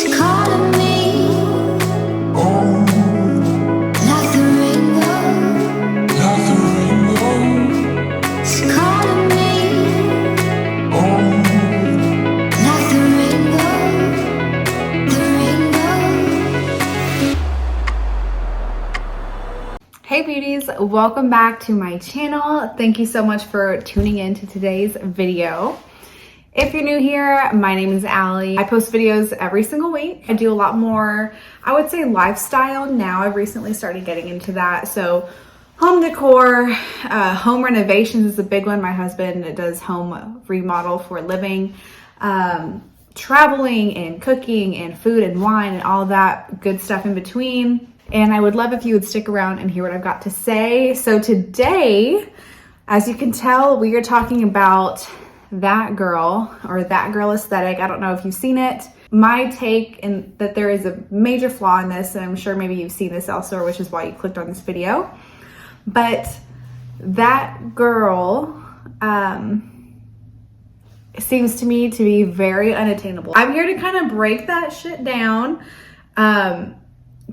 calling me like the rainbow. It's calling me like the rainbow. Hey beauties, welcome back to my channel. Thank you so much for tuning in to today's video. If you're new here, my name is Allie. I post videos every single week. I do a lot more, I would say, lifestyle now. I've recently started getting into that. So home decor, home renovations is a big one. My husband does home remodel for a living. Traveling and cooking and food and wine and all that good stuff in between. And I would love if you would stick around and hear what I've got to say. So today, as you can tell, we are talking about that girl or that girl aesthetic. I don't know if you've seen it. My take in that there is a major flaw in this, and I'm sure maybe you've seen this elsewhere, which is why you clicked on this video. But that girl seems to me to be very unattainable. I'm here to kind of break that shit down.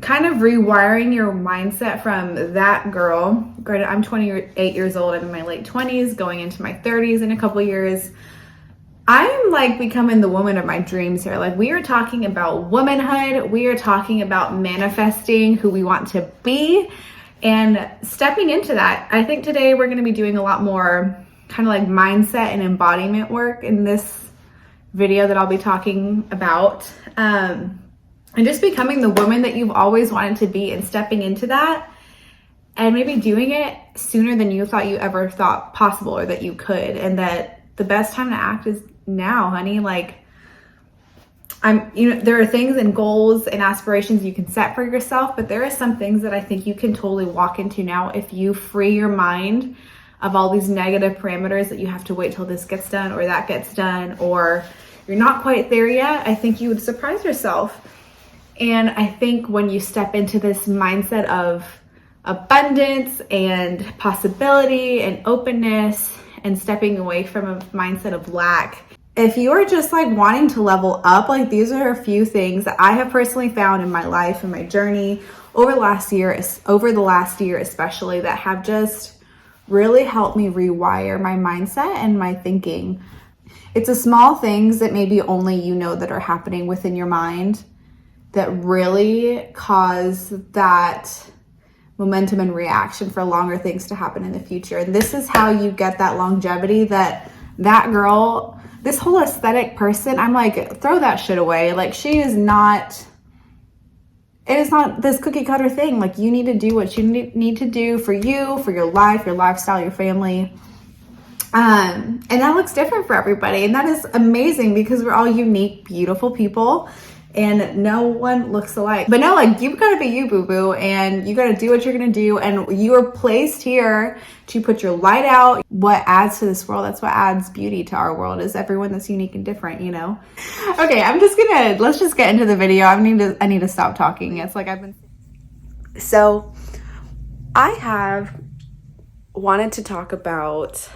Kind of rewiring your mindset from that girl. Granted, I'm 28 years old. I'm in my late 20s, going into my 30s in a couple years. I'm like becoming the woman of my dreams here. Like, we are talking about womanhood. We are talking about manifesting who we want to be and stepping into that. I think today we're going to be doing a lot more kind of like mindset and embodiment work in this video that I'll be talking about. And just becoming the woman that you've always wanted to be and stepping into that and maybe doing it sooner than you thought you ever thought possible or that you could. And that the best time to act is now, honey. Like, there are things and goals and aspirations you can set for yourself, but there are some things that I think you can totally walk into now if you free your mind of all these negative parameters that you have to wait till this gets done or that gets done, or you're not quite there yet. I think you would surprise yourself. And I think when you step into this mindset of abundance and possibility and openness and stepping away from a mindset of lack, if you're just like wanting to level up, like, these are a few things that I have personally found in my life and my journey over the last year especially, that have just really helped me rewire my mindset and my thinking. It's the small things that maybe only you know that are happening within your mind that really cause that momentum and reaction for longer things to happen in the future. And this is how you get that longevity that girl, this whole aesthetic person, I'm like, throw that shit away. Like, it is not this cookie cutter thing. Like, you need to do what you need to do for you, for your life, your lifestyle, your family. And that looks different for everybody. And that is amazing because we're all unique, beautiful people. And no one looks alike. But no, like, you've got to be you, boo-boo, and you got to do what you're going to do. And you are placed here to put your light out. What adds to this world, that's what adds beauty to our world, is everyone that's unique and different, you know? Okay, let's just get into the video. I need to stop talking. It's like So I have wanted to talk about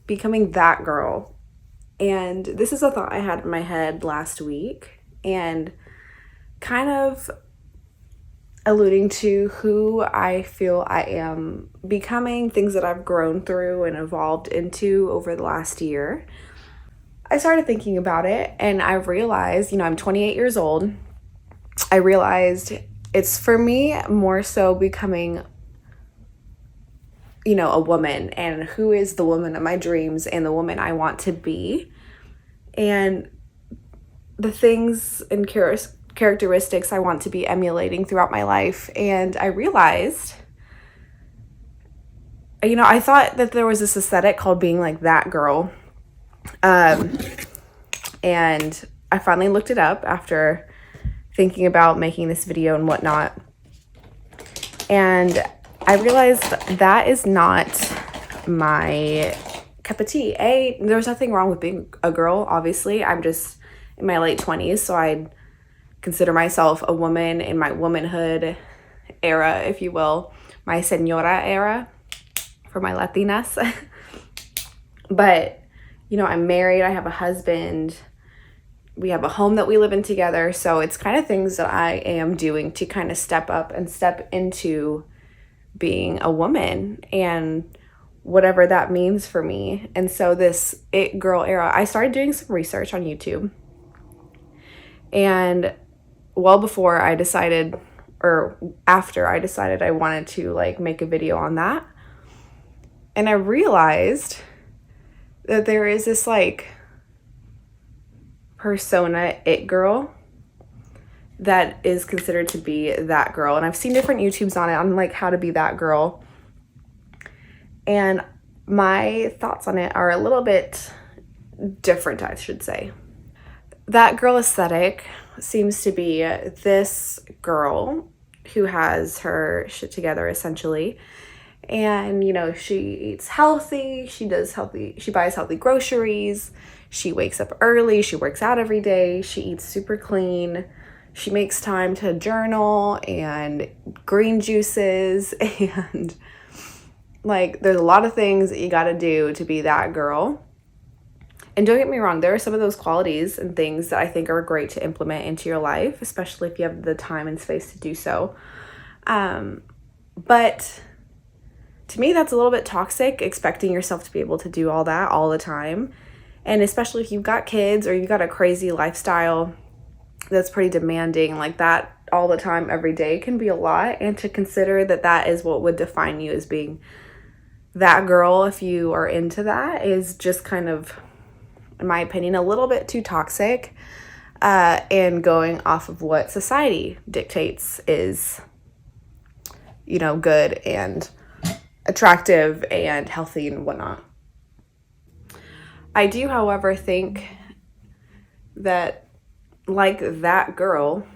becoming that girl. And this is a thought I had in my head last week, and kind of alluding to who I feel I am becoming, things that I've grown through and evolved into over the last year. I started thinking about it, and I realized, I'm 28 years old. I realized it's, for me, more so becoming, a woman, and who is the woman of my dreams and the woman I want to be. And the things and characteristics I want to be emulating throughout my life. And I realized, I thought that there was this aesthetic called being like that girl. And I finally looked it up after thinking about making this video and whatnot. And I realized that is not my cup of tea. There's nothing wrong with being a girl, obviously. I'm just in my late 20s, so I'd consider myself a woman in my womanhood era, if you will, my señora era for my Latinas. But, I'm married, I have a husband, we have a home that we live in together. So it's kind of things that I am doing to kind of step up and step into being a woman and whatever that means for me. And so this it girl era, I started doing some research on YouTube. And well before I decided, or after I decided I wanted to like make a video on that. And I realized that there is this like persona it girl that is considered to be that girl. And I've seen different YouTubes on it on like how to be that girl. And my thoughts on it are a little bit different, I should say. That girl aesthetic seems to be this girl who has her shit together essentially. And, you know, she eats healthy, she buys healthy groceries, she wakes up early, she works out every day, she eats super clean, she makes time to journal and green juices, and like there's a lot of things that you got to do to be that girl. And don't get me wrong, there are some of those qualities and things that I think are great to implement into your life, especially if you have the time and space to do so. But to me, that's a little bit toxic, expecting yourself to be able to do all that all the time. And especially if you've got kids or you've got a crazy lifestyle that's pretty demanding, like that all the time, every day can be a lot. And to consider that that is what would define you as being that girl, if you are into that, is just kind of, in my opinion, a little bit too toxic, and going off of what society dictates is, you know, good and attractive and healthy and whatnot. I do, however, think that like that girl,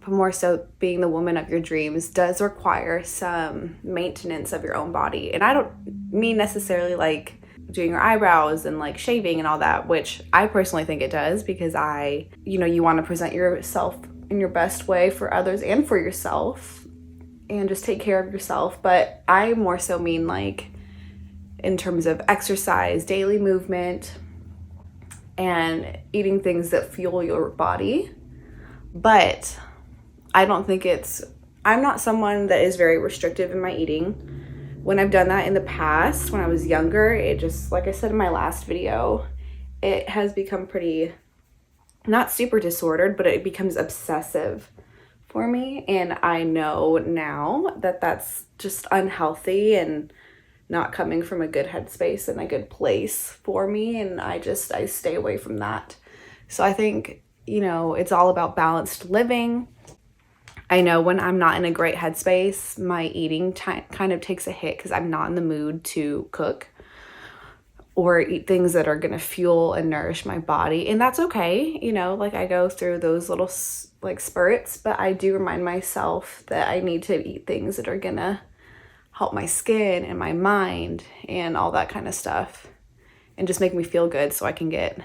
but more so being the woman of your dreams, does require some maintenance of your own body. And I don't mean necessarily like doing your eyebrows and like shaving and all that, which I personally think it does, because you want to present yourself in your best way for others and for yourself and just take care of yourself. But I more so mean like in terms of exercise, daily movement, and eating things that fuel your body. But I don't think I'm not someone that is very restrictive in my eating. When I've done that in the past, when I was younger, it just, like I said in my last video, it has become pretty, not super disordered, but it becomes obsessive for me. And I know now that that's just unhealthy and not coming from a good headspace and a good place for me. And I stay away from that. So I think, it's all about balanced living. I know when I'm not in a great headspace, my eating kind of takes a hit because I'm not in the mood to cook or eat things that are going to fuel and nourish my body. And that's okay. Like I go through those little like spurts, but I do remind myself that I need to eat things that are going to help my skin and my mind and all that kind of stuff, and just make me feel good so I can get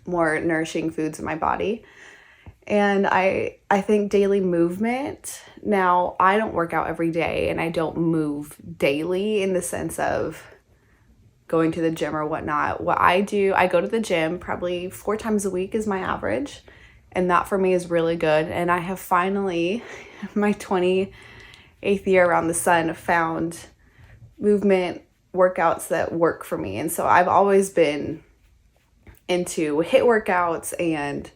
more nourishing foods in my body. And I think daily movement, now I don't work out every day and I don't move daily in the sense of going to the gym or whatnot. What I do, I go to the gym probably 4 times a week is my average. And that for me is really good. And I have finally, my 28th year around the sun, found movement workouts that work for me. And so I've always been into HIIT workouts and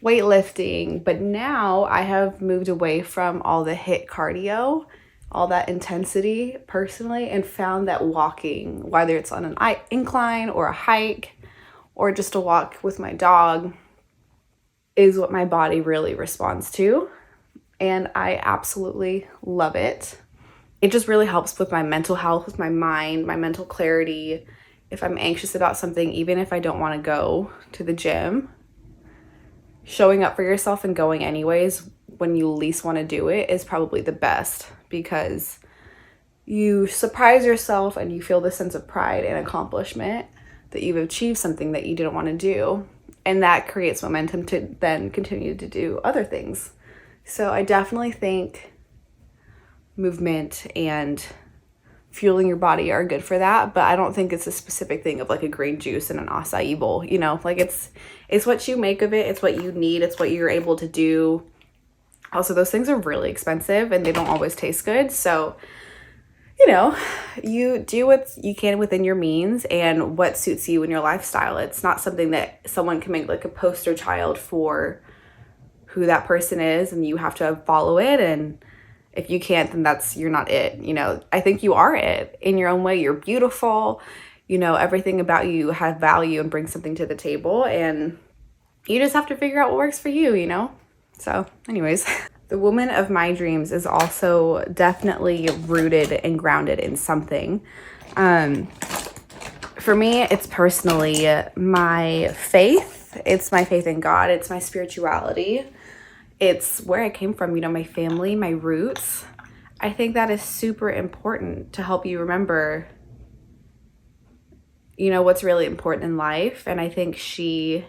weightlifting, but now I have moved away from all the HIIT cardio, all that intensity personally, and found that walking, whether it's on an incline or a hike or just a walk with my dog, is what my body really responds to. And I absolutely love it. It just really helps with my mental health, with my mind, my mental clarity. If I'm anxious about something, even if I don't want to go to the gym, showing up for yourself and going anyways when you least want to do it is probably the best, because you surprise yourself and you feel this sense of pride and accomplishment that you've achieved something that you didn't want to do. And that creates momentum to then continue to do other things. So I definitely think movement and fueling your body are good for that, but I don't think it's a specific thing of like a green juice and an acai bowl, you know, like it's what you make of it. It's what you need. It's what you're able to do. Also, those things are really expensive and they don't always taste good. So, you know, you do what you can within your means and what suits you in your lifestyle. It's not something that someone can make like a poster child for who that person is and you have to follow it. And if you can't, then you're not it. You know, I think you are it in your own way. You're beautiful. You know, everything about you has value and brings something to the table. And you just have to figure out what works for you, you know? So anyways, the woman of my dreams is also definitely rooted and grounded in something. For me, it's personally my faith. It's my faith in God. It's my spirituality. It's where I came from, you know, my family, my roots. I think that is super important to help you remember, you know, what's really important in life. And I think she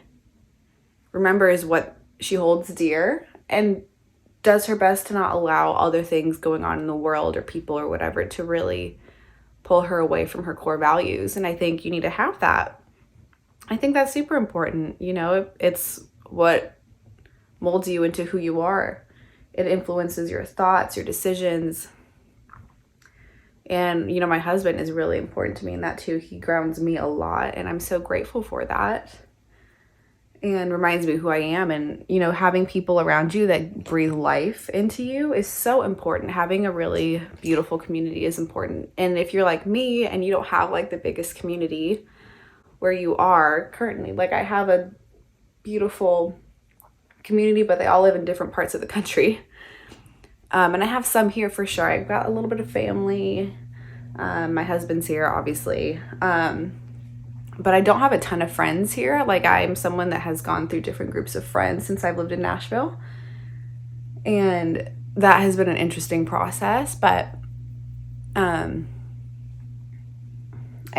remembers what she holds dear and does her best to not allow other things going on in the world or people or whatever to really pull her away from her core values. And I think you need to have that. I think that's super important. You know, it's what molds you into who you are. It influences your thoughts, your decisions. And, you know, my husband is really important to me in that too. He grounds me a lot and I'm so grateful for that. And reminds me who I am. And, you know, having people around you that breathe life into you is so important. Having a really beautiful community is important. And if you're like me and you don't have like the biggest community where you are currently, like I have a beautiful community, but they all live in different parts of the country. And I have some here for sure. I've got a little bit of family. My husband's here, obviously. But I don't have a ton of friends here. Like I'm someone that has gone through different groups of friends since I've lived in Nashville. And that has been an interesting process. But I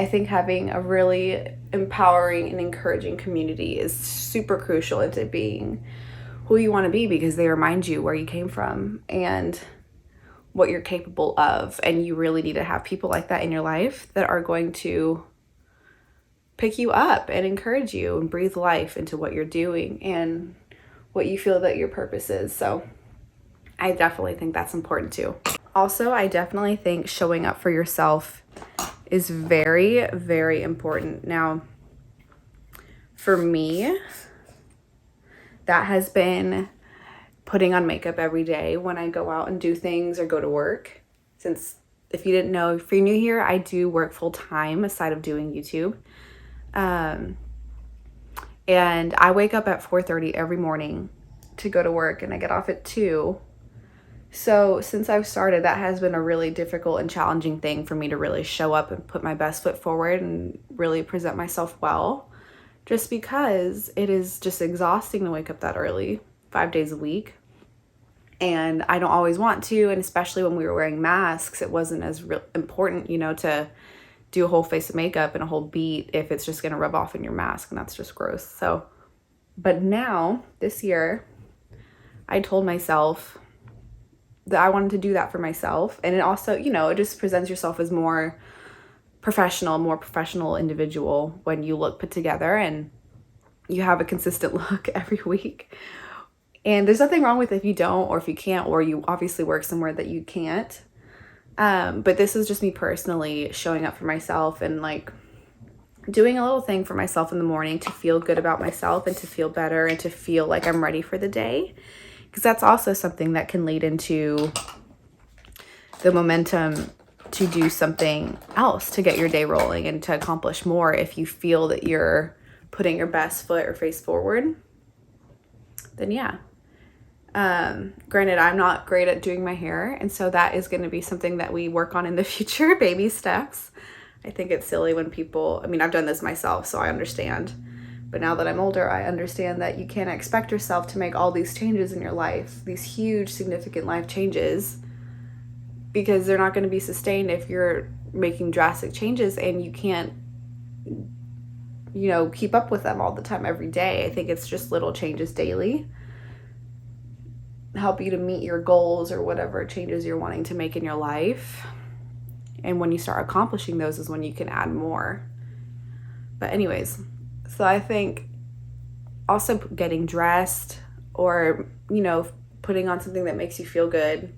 think having a really empowering and encouraging community is super crucial into being who you want to be, because they remind you where you came from and what you're capable of. And you really need to have people like that in your life that are going to pick you up and encourage you and breathe life into what you're doing and what you feel that your purpose is. So I definitely think that's important too. Also, I definitely think showing up for yourself is very, very important. Now, for me, that has been putting on makeup every day when I go out and do things or go to work. Since if you didn't know, if you're new here, I do work full time aside of doing YouTube. And I wake up at 4:30 every morning to go to work and I get off at 2. So since I've started, that has been a really difficult and challenging thing for me to really show up and put my best foot forward and really present myself well. Just because it is just exhausting to wake up that early, 5 days a week. And I don't always want to, and especially when we were wearing masks, it wasn't as important, you know, to do a whole face of makeup and a whole beat if it's just going to rub off in your mask, and that's just gross. So, but now, this year, I told myself that I wanted to do that for myself. And it also, you know, it just presents yourself as more professional individual when you look put together and you have a consistent look every week. And there's nothing wrong with if you don't, or if you can't, or you obviously work somewhere that you can't. But this is just me personally showing up for myself and like doing a little thing for myself in the morning to feel good about myself and to feel better and to feel like I'm ready for the day. Because that's also something that can lead into the momentum to do something else to get your day rolling and to accomplish more if you feel that you're putting your best foot or face forward. Then yeah. Granted, I'm not great at doing my hair, and so that is going to be something that we work on in the future, baby steps. I think it's silly when people, I mean, I've done this myself, so I understand. But now that I'm older, I understand that you can't expect yourself to make all these changes in your life, these huge, significant life changes, because they're not going to be sustained if you're making drastic changes and you can't, you know, keep up with them all the time every day. I think it's just little changes daily help you to meet your goals or whatever changes you're wanting to make in your life. And when you start accomplishing those is when you can add more. But anyways, so I think also getting dressed or, putting on something that makes you feel good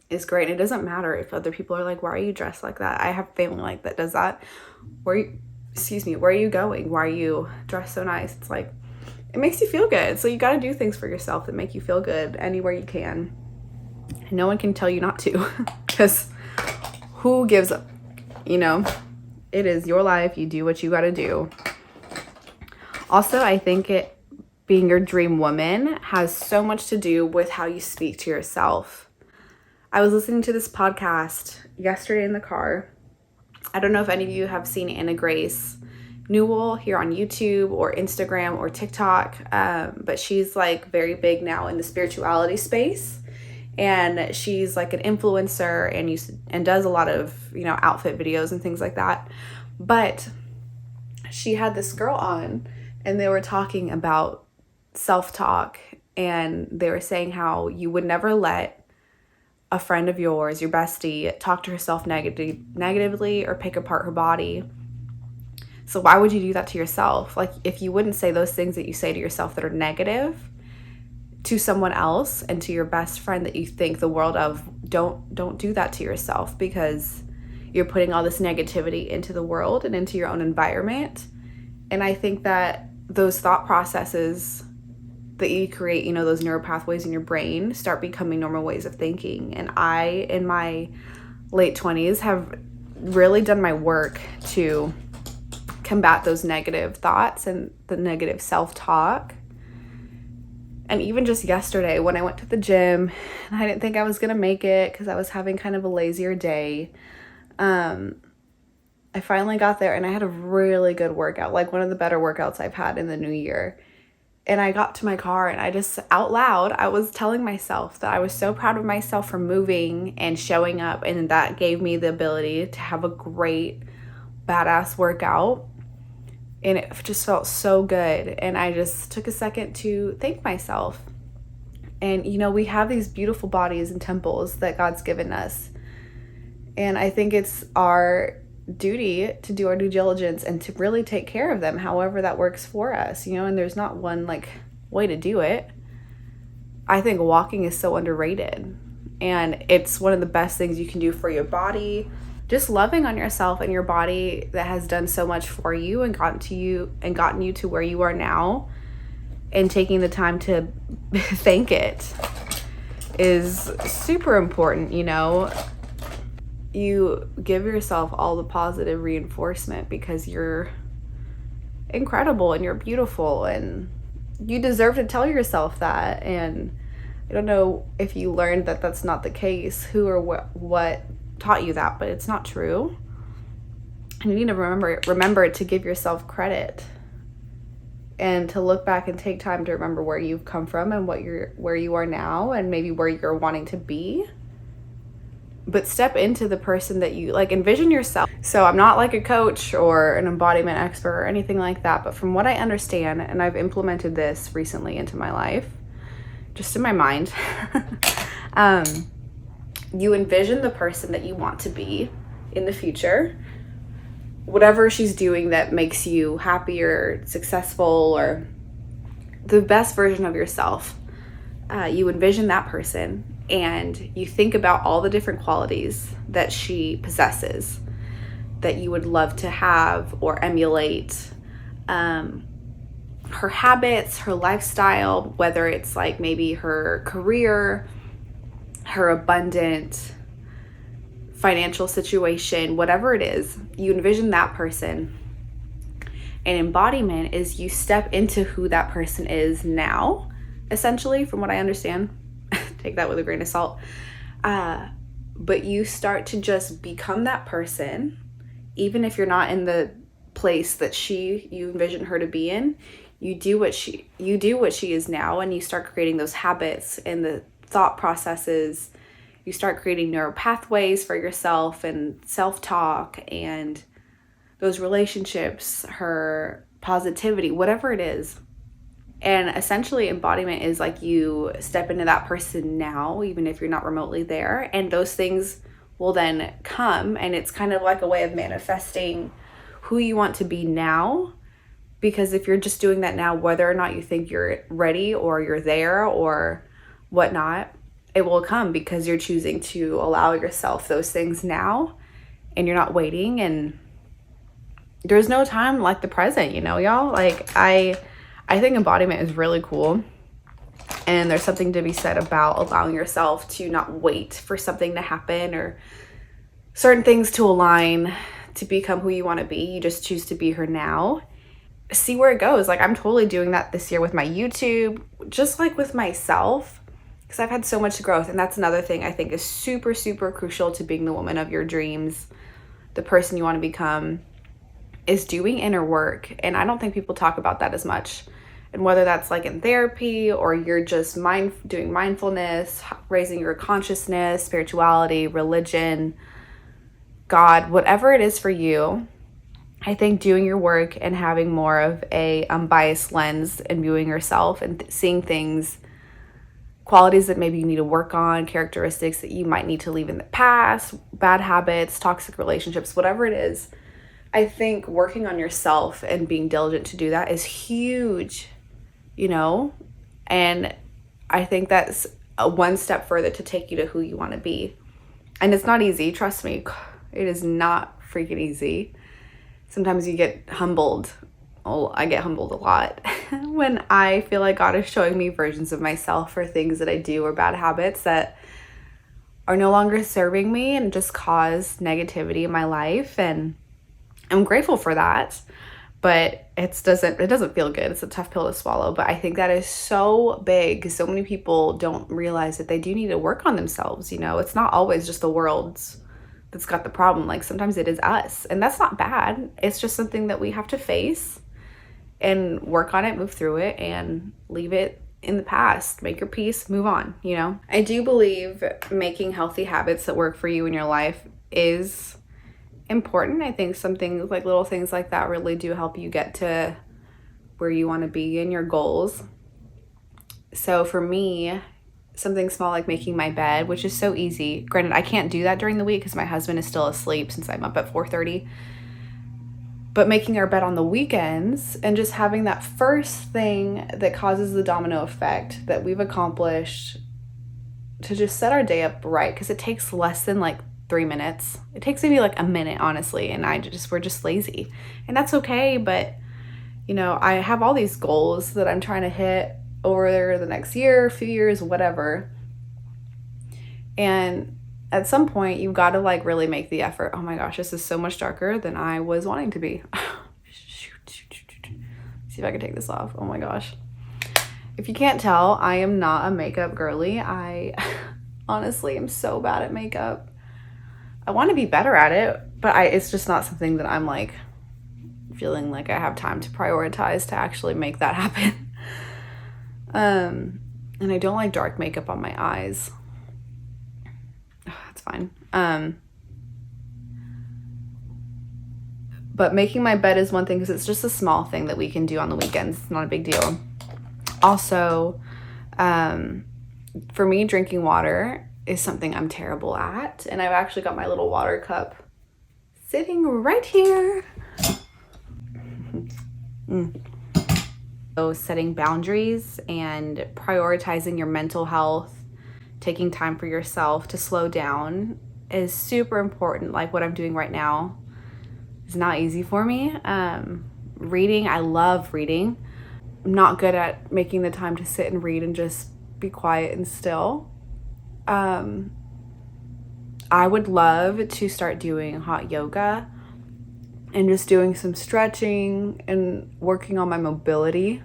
is great. And it doesn't matter if other people are like, why are you dressed like that? I have family like that does that. Where are you going? Why are you dressed so nice? It's like, it makes you feel good. So you got to do things for yourself that make you feel good anywhere you can. And no one can tell you not to, because who gives up? It is your life. You do what you got to do. Also, I think being your dream woman has so much to do with how you speak to yourself. I was listening to this podcast yesterday in the car. I don't know if any of you have seen Anna Grace Newell here on YouTube or Instagram or TikTok, but she's like very big now in the spirituality space, and she's like an influencer and does a lot of outfit videos and things like that. But she had this girl on, and they were talking about self-talk, and they were saying how you would never let a friend of yours, your bestie, talk to herself negatively or pick apart her body. So why would you do that to yourself? Like, if you wouldn't say those things that you say to yourself that are negative to someone else and to your best friend that you think the world of, don't do that to yourself, because you're putting all this negativity into the world and into your own environment. And I think that those thought processes that you create, those neural pathways in your brain start becoming normal ways of thinking. And I, in my late 20s, have really done my work to combat those negative thoughts and the negative self-talk. And even just yesterday when I went to the gym and I didn't think I was going to make it because I was having kind of a lazier day, I finally got there and I had a really good workout, like one of the better workouts I've had in the new year. And I got to my car and I just, out loud, I was telling myself that I was so proud of myself for moving and showing up, and that gave me the ability to have a great, badass workout. And it just felt so good. And I just took a second to thank myself. And, we have these beautiful bodies and temples that God's given us. And I think it's our duty to do our due diligence and to really take care of them, however that works for us, and there's not one way to do it. I think walking is so underrated, and it's one of the best things you can do for your body. Just loving on yourself and your body that has done so much for you and gotten you to where you are now, and taking the time to thank it is super important. You give yourself all the positive reinforcement because you're incredible and you're beautiful and you deserve to tell yourself that. And I don't know if you learned that that's not the case, who or what taught you that, but it's not true. And you need to remember to give yourself credit and to look back and take time to remember where you've come from and where you are now and maybe where you're wanting to be. But step into the person that you envision yourself. So I'm not like a coach or an embodiment expert or anything like that, but from what I understand, and I've implemented this recently into my life, just in my mind, you envision the person that you want to be in the future, whatever she's doing that makes you happy or successful or the best version of yourself. You envision that person and you think about all the different qualities that she possesses that you would love to have or emulate. Her habits, her lifestyle, whether it's maybe her career, her abundant financial situation, whatever it is, you envision that person. And embodiment is you step into who that person is now, essentially, from what I understand. Take that with a grain of salt. But you start to just become that person, even if you're not in the place that you envision her to be in. You do what she is now, and you start creating those habits and the thought processes. You start creating neural pathways for yourself and self-talk and those relationships, her positivity, whatever it is. And essentially embodiment is you step into that person now, even if you're not remotely there. And those things will then come, and it's kind of like a way of manifesting who you want to be now. Because if you're just doing that now, whether or not you think you're ready or you're there or whatnot, it will come because you're choosing to allow yourself those things now, and you're not waiting. And there's no time like the present, you know, y'all. Like I think embodiment is really cool, and there's something to be said about allowing yourself to not wait for something to happen or certain things to align to become who you want to be. You just choose to be her now. See where it goes. Like I'm totally doing that this year with my YouTube, just like with myself, because I've had so much growth. And that's another thing I think is super, super crucial to being the woman of your dreams, the person you want to become, is doing inner work. And I don't think people talk about that as much. And whether that's like in therapy or you're just doing mindfulness, raising your consciousness, spirituality, religion, God, whatever it is for you, I think doing your work and having more of a unbiased lens and viewing yourself and seeing things, qualities that maybe you need to work on, characteristics that you might need to leave in the past, bad habits, toxic relationships, whatever it is. I think working on yourself and being diligent to do that is huge, you know? And I think that's a one step further to take you to who you want to be. And it's not easy, trust me. It is not freaking easy. Sometimes you get humbled. Oh, I get humbled a lot when I feel like God is showing me versions of myself or things that I do or bad habits that are no longer serving me and just cause negativity in my life. And I'm grateful for that, but it doesn't feel good. It's a tough pill to swallow, but I think that is so big. So many people don't realize that they do need to work on themselves. You know, it's not always just the world's that's got the problem. Like sometimes it is us, and that's not bad. It's just something that we have to face and work on it, move through it, and leave it in the past. Make your peace, move on, you know? I do believe making healthy habits that work for you in your life is important. I think some things like little things like that really do help you get to where you want to be in your goals. So for me, something small like making my bed, which is so easy. Granted, I can't do that during the week because my husband is still asleep since I'm up at 4:30. But making our bed on the weekends and just having that first thing that causes the domino effect that we've accomplished to just set our day up right, because it takes less than like 3 minutes. It takes maybe like a minute, honestly, and we're just lazy. And that's okay, but you know, I have all these goals that I'm trying to hit over the next year, few years, whatever. And at some point, you've got to like really make the effort. Oh my gosh, this is so much darker than I was wanting to be. See if I can take this off. Oh my gosh. If you can't tell, I am not a makeup girly. I honestly am so bad at makeup. I want to be better at it, but it's just not something that I'm like feeling like I have time to prioritize to actually make that happen. And I don't like dark makeup on my eyes. It's fine. But making my bed is one thing because it's just a small thing that we can do on the weekends. It's not a big deal. Also, for me, drinking water is something I'm terrible at. And I've actually got my little water cup sitting right here. So setting boundaries and prioritizing your mental health, taking time for yourself to slow down is super important. Like what I'm doing right now is not easy for me. Reading, I love reading. I'm not good at making the time to sit and read and just be quiet and still. I would love to start doing hot yoga and just doing some stretching and working on my mobility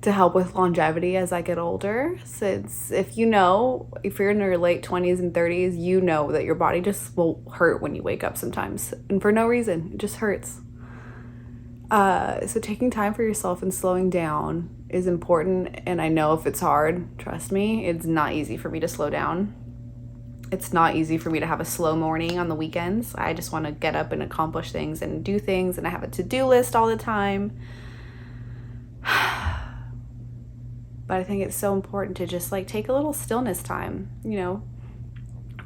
to help with longevity as I get older. Since if you're in your late 20s and 30s, you know that your body just will hurt when you wake up sometimes. And for no reason, it just hurts. So taking time for yourself and slowing down is important. And I know if it's hard, trust me, it's not easy for me to slow down. It's not easy for me to have a slow morning on the weekends. I just want to get up and accomplish things and do things, and I have a to-do list all the time. But I think it's so important to just like take a little stillness time, you know,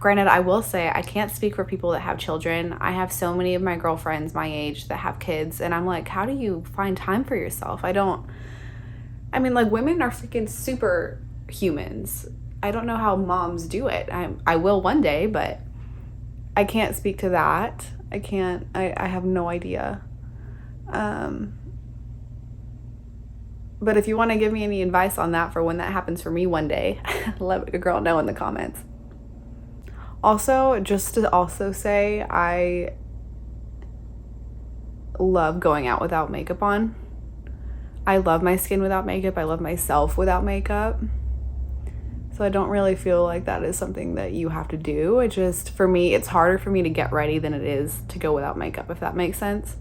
Granted, I will say I can't speak for people that have children. I have so many of my girlfriends my age that have kids, and I'm like, how do you find time for yourself? I mean, like, women are freaking super humans. I don't know how moms do it. I will one day, but I can't speak to that. I have no idea. But if you want to give me any advice on that for when that happens for me one day, let a girl know in the comments. Also, just to also say, I love going out without makeup on. I love my skin without makeup. I love myself without makeup. So I don't really feel like that is something that you have to do. It just, for me, it's harder for me to get ready than it is to go without makeup, if that makes sense.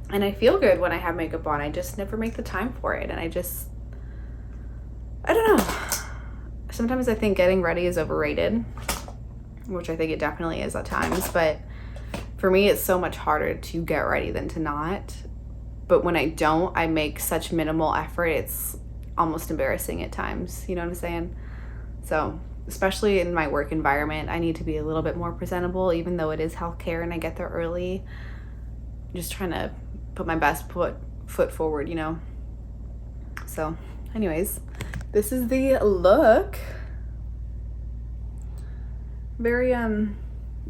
And I feel good when I have makeup on. I just never make the time for it. And I don't know. Sometimes I think getting ready is overrated, which I think it definitely is at times. But for me, it's so much harder to get ready than to not. But when I don't, I make such minimal effort. It's almost embarrassing at times. You know what I'm saying? So, especially in my work environment, I need to be a little bit more presentable, even though it is healthcare and I get there early. Just trying to put my best foot forward, you know? So, anyways, this is the look. Very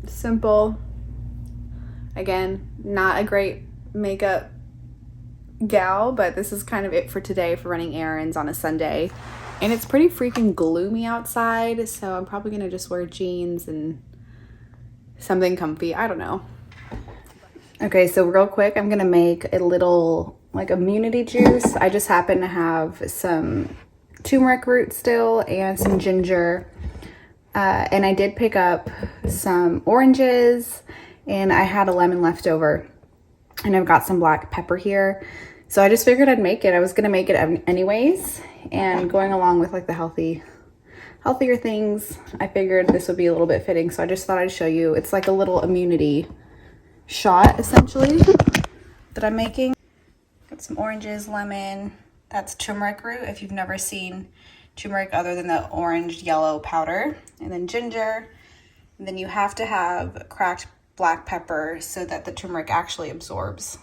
simple. Again, not a great makeup gal, but this is kind of it for today for running errands on a Sunday. And it's pretty freaking gloomy outside, so I'm probably gonna just wear jeans and something comfy. I don't know. Okay, so real quick, I'm gonna make a little like immunity juice. I just happen to have some turmeric root still and some ginger. And I did pick up some oranges and I had a lemon left over. And I've got some black pepper here. So I just figured I'd make it. I was gonna make it anyways. And going along with like the healthier things, I figured this would be a little bit fitting. So I just thought I'd show you. It's like a little immunity shot essentially that I'm making. Got some oranges, lemon, that's turmeric root if you've never seen turmeric other than the orange yellow powder, and then ginger, and then you have to have cracked black pepper so that the turmeric actually absorbs.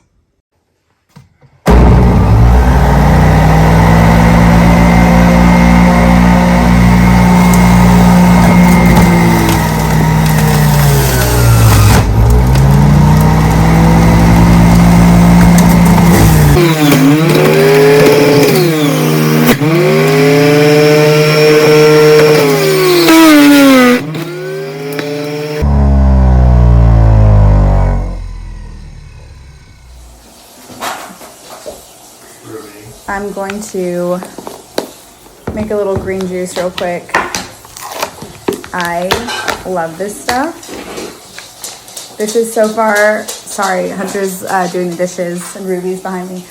I'm going to make a little green juice real quick. I love this stuff. This is so far, sorry, Hunter's doing the dishes and Ruby's behind me.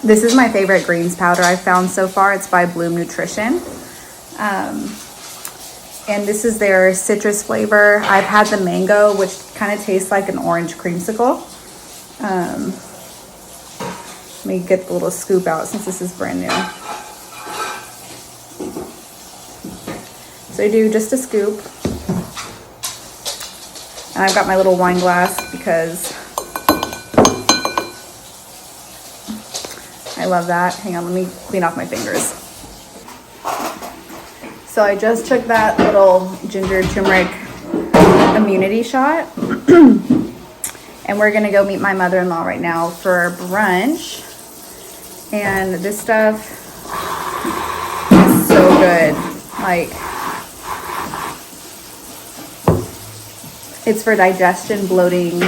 This is my favorite greens powder I've found so far. It's by Bloom Nutrition. And this is their citrus flavor. I've had the mango, which kind of tastes like an orange creamsicle. Let me get the little scoop out since this is brand new. So I do just a scoop. And I've got my little wine glass because I love that. Hang on, let me clean off my fingers. So I just took that little ginger turmeric immunity shot. And we're gonna go meet my mother-in-law right now for brunch. And this stuff is so good. Like, it's for digestion, bloating,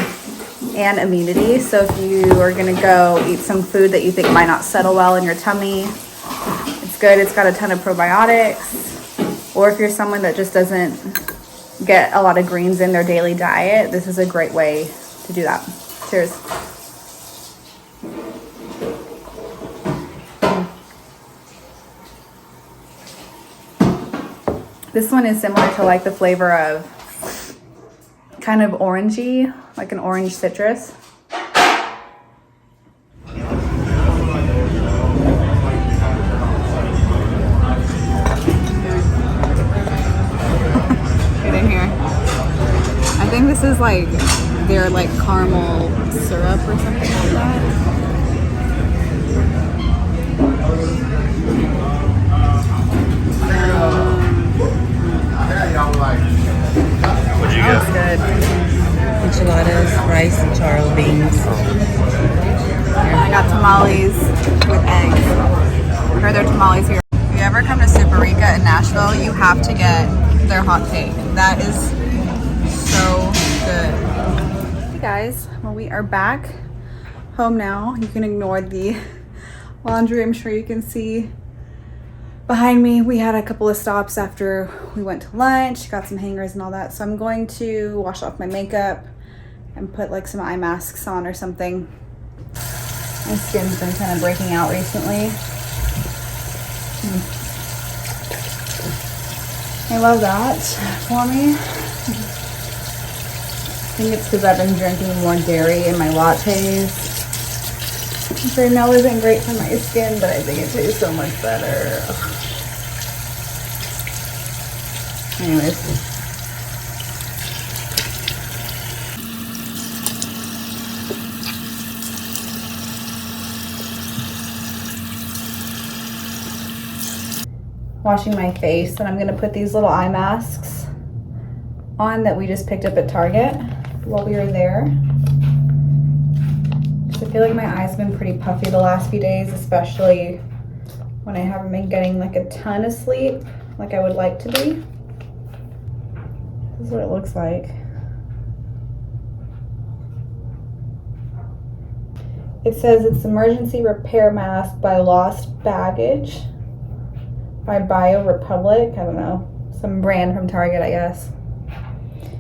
and immunity. So if you are gonna go eat some food that you think might not settle well in your tummy, it's good. It's got a ton of probiotics. Or if you're someone that just doesn't get a lot of greens in their daily diet, this is a great way to do that. Cheers. This one is similar to like the flavor of kind of orangey, like an orange citrus. is like their like caramel syrup or something like that. What'd you get? Good. Enchiladas, rice, and charred beans. I got tamales with eggs. Or their tamales here. If you ever come to Super Rica in Nashville, you have to get their hot cake. That is so good. Hey guys, well, we are back home now. You can ignore the laundry. I'm sure you can see behind me. We had a couple of stops after we went to lunch, got some hangers and all that. So I'm going to wash off my makeup and put like some eye masks on or something. My skin's been kind of breaking out recently. I love that for me. I think it's because I've been drinking more dairy in my lattes. Which I know isn't great for my skin, but I think it tastes so much better. Anyways. Washing my face, and I'm gonna put these little eye masks on that we just picked up at Target while we were there. I feel like my eyes have been pretty puffy the last few days, especially when I haven't been getting like a ton of sleep like I would like to be. This is what it looks like. It says it's emergency repair mask by Lost Baggage by Bio Republic. I don't know, some brand from Target, I guess.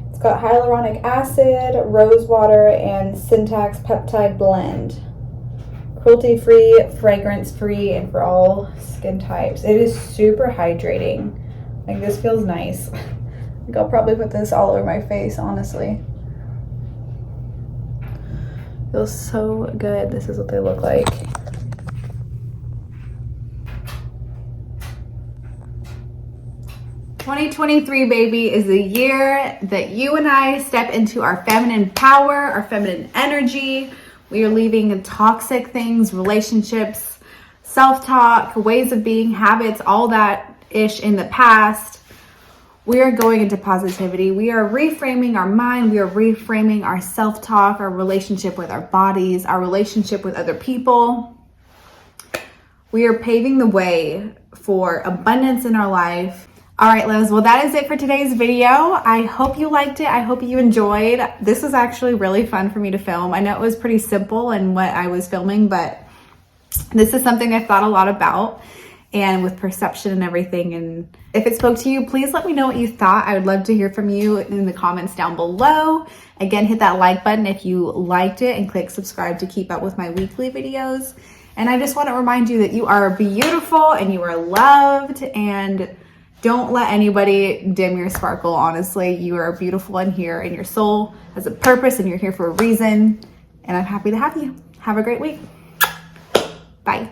It's got hyaluronic acid, rose water, and syntax peptide blend. Cruelty-free, fragrance-free, and for all skin types. It is super hydrating. Like, this feels nice. Like, I'll probably put this all over my face, honestly. Feels so good. This is what they look like. "2023, baby, is the year that you and I step into our feminine power, our feminine energy. We are leaving toxic things, relationships, self-talk, ways of being, habits, all that ish in the past. We are going into positivity. We are reframing our mind. We are reframing our self-talk, our relationship with our bodies, our relationship with other people. We are paving the way for abundance in our life. All right, loves. Well, that is it for today's video. I hope you liked it. I hope you enjoyed. This was actually really fun for me to film. I know it was pretty simple in what I was filming, but this is something I've thought a lot about, and with perception and everything. And if it spoke to you, please let me know what you thought. I would love to hear from you in the comments down below. Again, hit that like button if you liked it, and click subscribe to keep up with my weekly videos. And I just want to remind you that you are beautiful and you are loved, and don't let anybody dim your sparkle. Honestly, you are beautiful in here, and your soul has a purpose, and you're here for a reason. And I'm happy to have you. Have a great week. Bye.